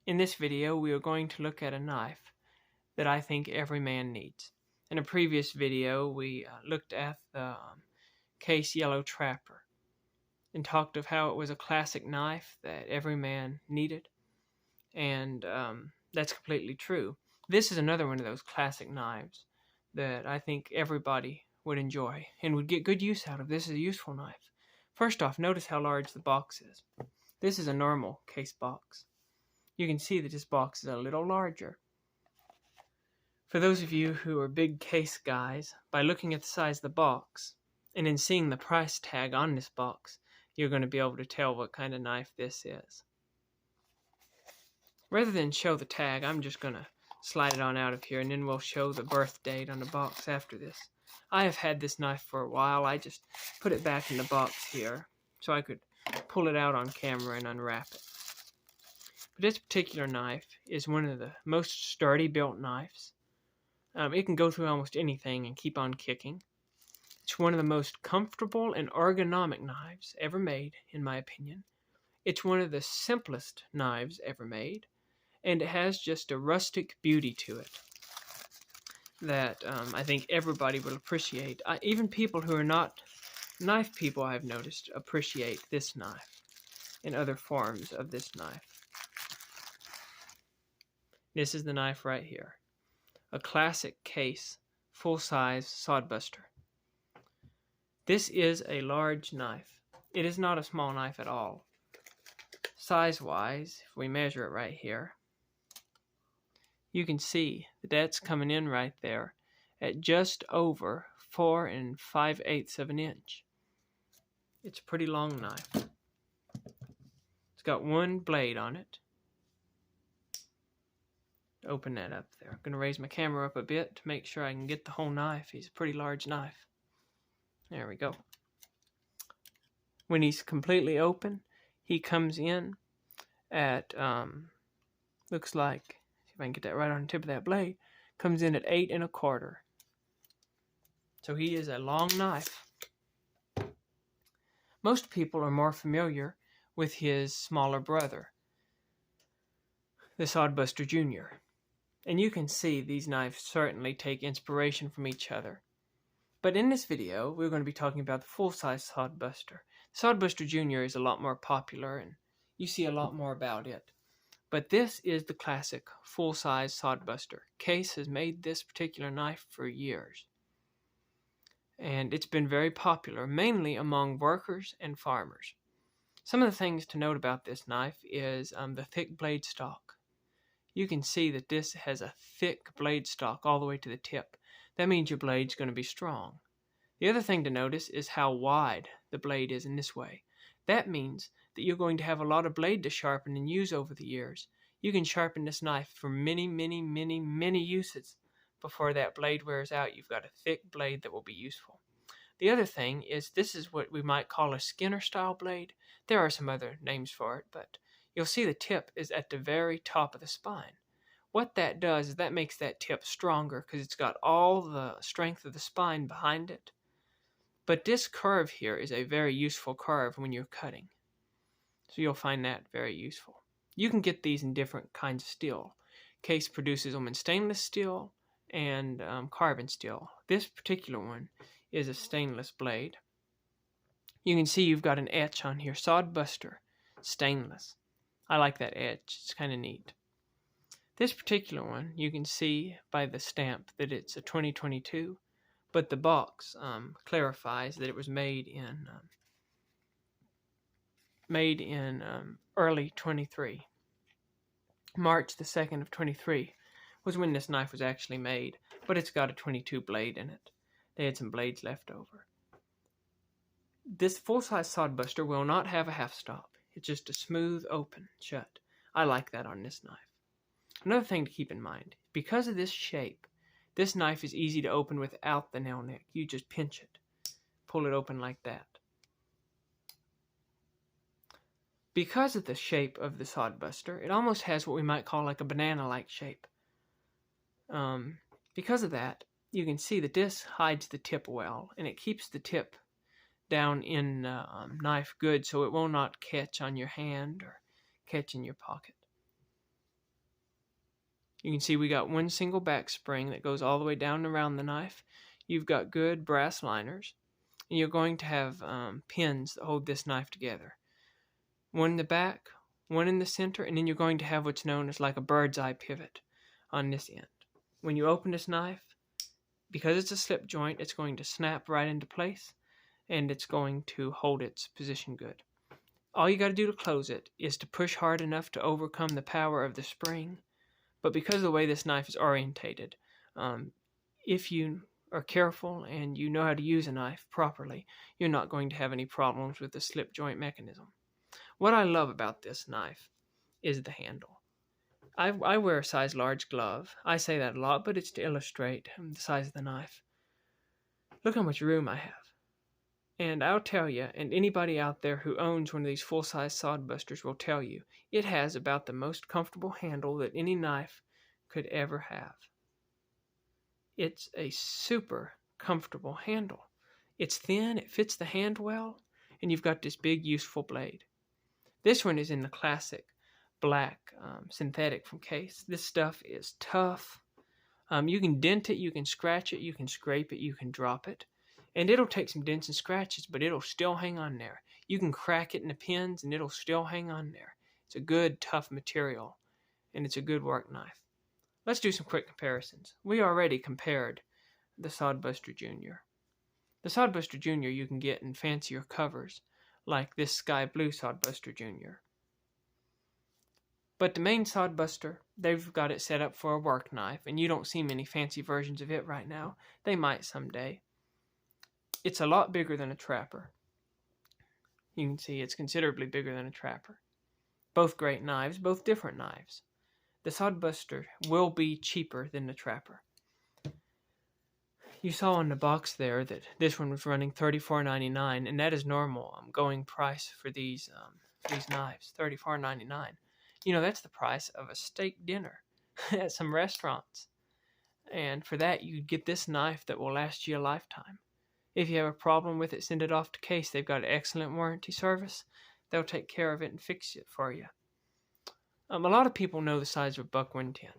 In this video, we are going to look at a knife that I think every man needs. In a previous video, we looked at the Case Yellow Trapper and talked of how it was a classic knife that every man needed, and that's completely true. This is another one of those classic knives that I think everybody would enjoy and would get good use out of. This is a useful knife. First off, notice how large the box is. This is a normal case box. You can see that this box is a little larger. For those of you who are big case guys, by looking at the size of the box and then seeing the price tag on this box, you're going to be able to tell what kind of knife this is. Rather than show the tag, I'm just going to slide it on out of here, and then we'll show the birth date on the box after this. I have had this knife for a while. I just put it back in the box here so I could pull it out on camera and unwrap it. But this particular knife is one of the most sturdy built knives. It can go through almost anything and keep on kicking. It's one of the most comfortable and ergonomic knives ever made, in my opinion. It's one of the simplest knives ever made, and it has just a rustic beauty to it that I think everybody will appreciate. Even people who are not knife people, I've noticed, appreciate this knife and other forms of this knife. This is the knife right here. A classic case, full-size SodBuster. This is a large knife. It is not a small knife at all. Size-wise, if we measure it right here, you can see that that's coming in right there at just over 4 5/8 of an inch. It's a pretty long knife. It's got one blade on it. Open that up there. I'm going to raise my camera up a bit to make sure I can get the whole knife. He's a pretty large knife. There we go. When he's completely open, he comes in at, looks like, see if I can get that right on the tip of that blade, comes in at 8 1/4. So he is a long knife. Most people are more familiar with his smaller brother, the SodBuster Jr. And you can see these knives certainly take inspiration from each other. But in this video, we're going to be talking about the full-size SodBuster. SodBuster Jr. is a lot more popular, and you see a lot more about it. But this is the classic full-size SodBuster. Case has made this particular knife for years. And it's been very popular, mainly among workers and farmers. Some of the things to note about this knife is the thick blade stock. You can see that this has a thick blade stock all the way to the tip. That means your blade's going to be strong. The other thing to notice is how wide the blade is in this way. That means that you're going to have a lot of blade to sharpen and use over the years. You can sharpen this knife for many, many, many, many uses before that blade wears out. You've got a thick blade that will be useful. The other thing is this is what we might call a Skinner style blade. There are some other names for it, but you'll see the tip is at the very top of the spine. What that does is that makes that tip stronger because it's got all the strength of the spine behind it. But this curve here is a very useful curve when you're cutting. So you'll find that very useful. You can get these in different kinds of steel. Case produces them in stainless steel and carbon steel. This particular one is a stainless blade. You can see you've got an etch on here, SodBuster, stainless. I like that edge. It's kind of neat. This particular one, you can see by the stamp that it's a 2022, but the box clarifies that it was made in early 23. March the 2nd of 23 was when this knife was actually made, but it's got a 22 blade in it. They had some blades left over. This full-size SodBuster will not have a half stop. It's just a smooth open shut. I like that on this knife. Another thing to keep in mind, because of this shape, this knife is easy to open without the nail neck. You just pinch it, pull it open like that. Because of the shape of the SodBuster, it almost has what we might call like a banana-like shape. Because of that, you can see that this hides the tip well, and it keeps the tip down in the knife good so it will not catch on your hand or catch in your pocket. You can see we got one single back spring that goes all the way down and around the knife. You've got good brass liners, and you're going to have pins that hold this knife together. One in the back, one in the center, and then you're going to have what's known as like a bird's eye pivot on this end. When you open this knife, because it's a slip joint, it's going to snap right into place, and it's going to hold its position good. All you got to do to close it is to push hard enough to overcome the power of the spring. But because of the way this knife is orientated, if you are careful and you know how to use a knife properly, you're not going to have any problems with the slip joint mechanism. What I love about this knife is the handle. I wear a size large glove. I say that a lot, but it's to illustrate the size of the knife. Look how much room I have. And I'll tell you, and anybody out there who owns one of these full-size SodBusters will tell you, it has about the most comfortable handle that any knife could ever have. It's a super comfortable handle. It's thin, it fits the hand well, and you've got this big useful blade. This one is in the classic black synthetic from Case. This stuff is tough. You can dent it, you can scratch it, you can scrape it, you can drop it. And it'll take some dents and scratches, but it'll still hang on there. You can crack it in the pins, and it'll still hang on there. It's a good, tough material, and it's a good work knife. Let's do some quick comparisons. We already compared the SodBuster Junior. The SodBuster Junior you can get in fancier covers, like this sky blue SodBuster Junior. But the main SodBuster, they've got it set up for a work knife, and you don't see many fancy versions of it right now. They might someday. It's a lot bigger than a trapper. You can see it's considerably bigger than a trapper. Both great knives, both different knives. The SodBuster will be cheaper than the trapper. You saw on the box there that this one was running $34.99, and that is normal going price for these knives, $34.99. You know, that's the price of a steak dinner at some restaurants. And for that, you get this knife that will last you a lifetime. If you have a problem with it, send it off to Case. They've got an excellent warranty service. They'll take care of it and fix it for you. A lot of people know the size of a buck 110.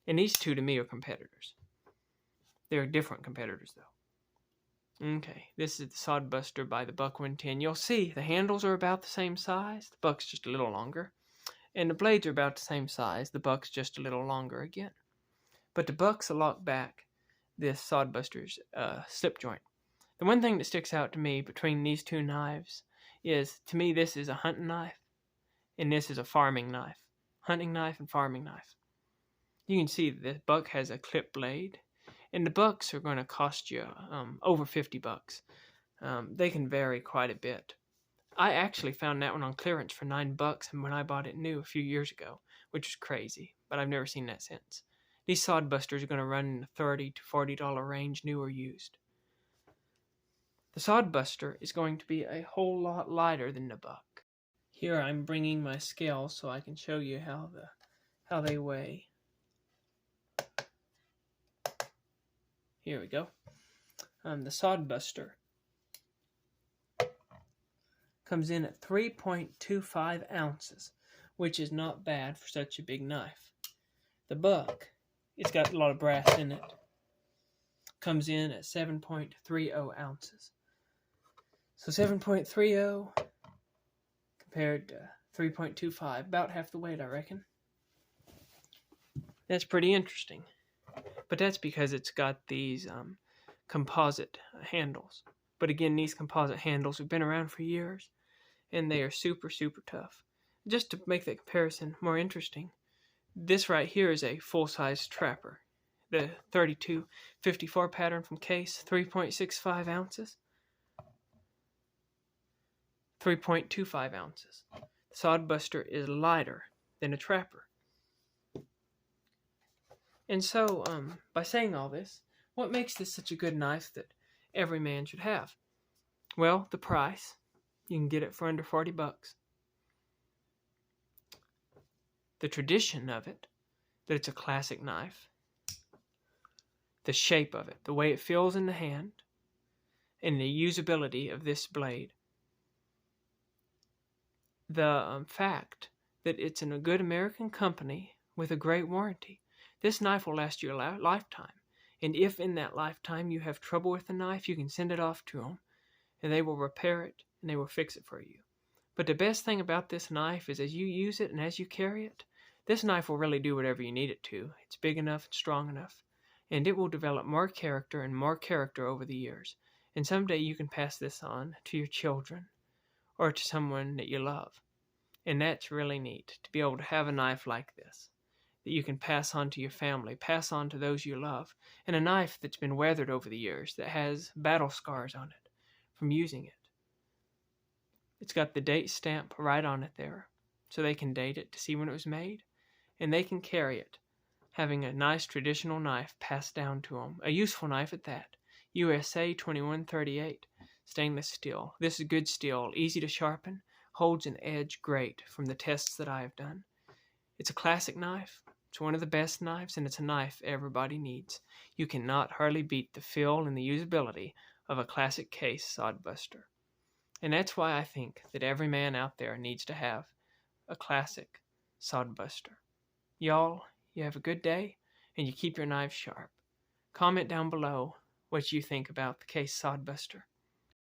And these two, to me, are competitors. They're different competitors, though. Okay, this is the SodBuster by the buck 110. You'll see the handles are about the same size. The buck's just a little longer. And the blades are about the same size. The buck's just a little longer again. But the buck's a lock back this SodBuster's slip joint. The one thing that sticks out to me between these two knives is, to me, this is a hunting knife, and this is a farming knife. Hunting knife and farming knife. You can see the buck has a clip blade, and the bucks are going to cost you over $50. They can vary quite a bit. I actually found that one on clearance for $9 when I bought it new a few years ago, which is crazy, but I've never seen that since. These SodBusters are going to run in the $30 to $40 range, new or used. The SodBuster is going to be a whole lot lighter than the buck. Here I'm bringing my scale so I can show you how they weigh. Here we go. The SodBuster comes in at 3.25 ounces, which is not bad for such a big knife. The buck, it's got a lot of brass in it, comes in at 7.30 ounces. So 7.30 compared to 3.25, about half the weight, I reckon. That's pretty interesting. But that's because it's got these composite handles. But again, these composite handles have been around for years, and they are super, super tough. Just to make the comparison more interesting, this right here is a full-size trapper. The 3254 pattern from Case, 3.65 ounces. 3.25 ounces. The SodBuster is lighter than a trapper. And so, by saying all this, what makes this such a good knife that every man should have? Well, the price. You can get it for under $40. The tradition of it, that it's a classic knife. The shape of it, the way it feels in the hand, and the usability of this blade. The fact that it's in a good American company with a great warranty. This knife will last you a lifetime. And if in that lifetime you have trouble with the knife, you can send it off to them, and they will repair it, and they will fix it for you. But the best thing about this knife is as you use it and as you carry it, this knife will really do whatever you need it to. It's big enough and strong enough, and it will develop more character and more character over the years. And someday you can pass this on to your children or to someone that you love. And that's really neat, to be able to have a knife like this that you can pass on to your family, pass on to those you love, and a knife that's been weathered over the years, that has battle scars on it from using it. It's got the date stamp right on it there, so they can date it to see when it was made, and they can carry it, having a nice traditional knife passed down to them, a useful knife at that. USA 2138, stainless steel. This is good steel, easy to sharpen, holds an edge great from the tests that I have done. It's a classic knife. It's one of the best knives, and it's a knife everybody needs. You cannot hardly beat the feel and the usability of a classic case SodBuster. And that's why I think that every man out there needs to have a classic SodBuster. Y'all, you have a good day, and you keep your knives sharp. Comment down below what you think about the case SodBuster.